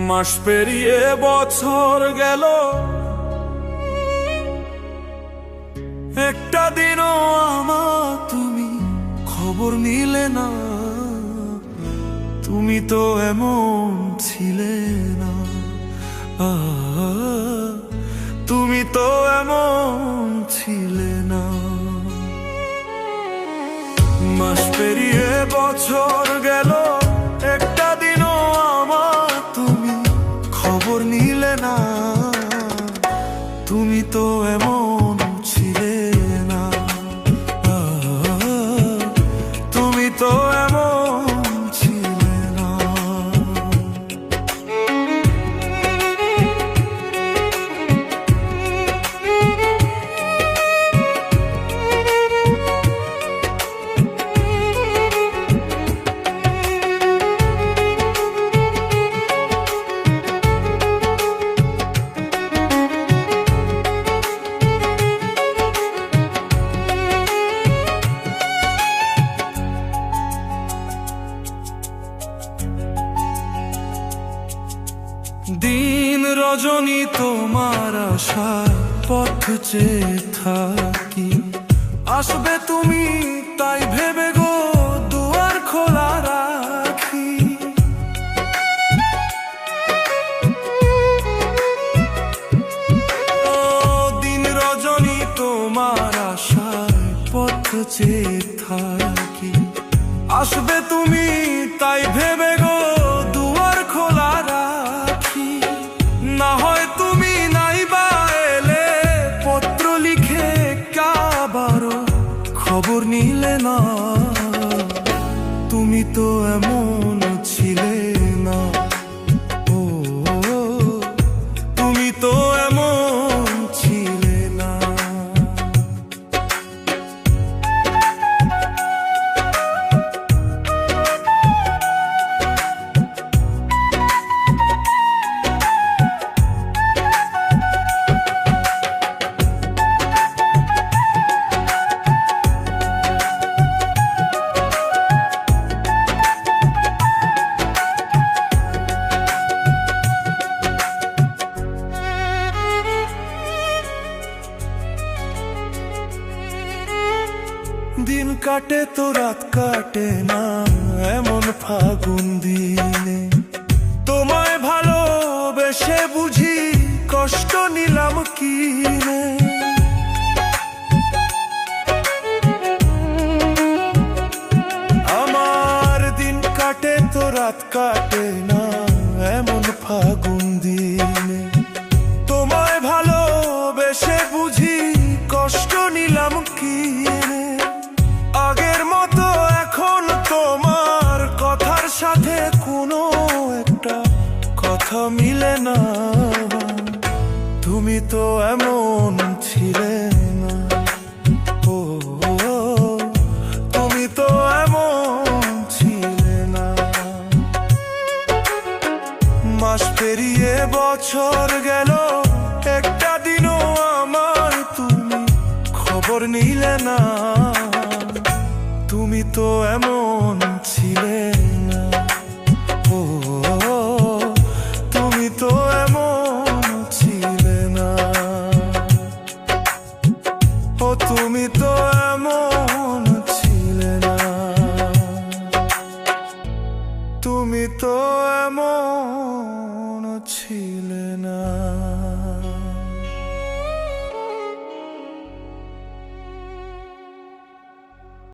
মাস পেরিয়ে বছর গেল, একটা দিনও আমার তুমি খবর নিলে না। তুমি তো এমন ছিলে না, তুমি তো এমন ছিলে না। মাস পেরিয়ে বছর গেল, একটা দিনও আমার তুমি খবর নিলে না। তুমি তো এমন ছিলে না, তুমি তো এমন ছিলে না। দিন রজনী তোমার আশার পথ চেয়ে থাকি, আসবে তুমি তাই ভেবে গো দুয়ার খোলা রাখি। দিন রজনী তোমার আশার পথ চেয়ে থাকি, আসবে তুমি তাই ভেবে গো দুয়ার খোলা রাখি। না হয় তুমি নাই বা এলে, পত্র লিখে কাবারও খবর নিলে না। তুমি তো এমন ছিলে না, ও তুমি তো এমন ছিলে না। দিন কাটে তো রাত কাটে না, এমন ফাগুন দিনে তোমায় ভালোবেসে বুঝি কষ্ট নিলাম কিনে। আমার দিন কাটে তো রাত কাটে না, এমন ফাগুন দিনে তোমায় ভালোবেসে বুঝি কষ্ট নিলাম কিনে। আগের মতো এখন তোমার কথার সাথে কোনো একটা কথা মিলে না। তুমি তো এমন ছিলে না, ও তুমি তো এমন ছিলে না। মাস পেরিয়ে বছর গেল, একটা দিনও আমার তুমি খবর নিলে না। তুমি তো এমন ছিলে না, ও তুমি তো এমন ছিলে না, ও তুমি তো এমন ছিলে না, তুমি তো এমন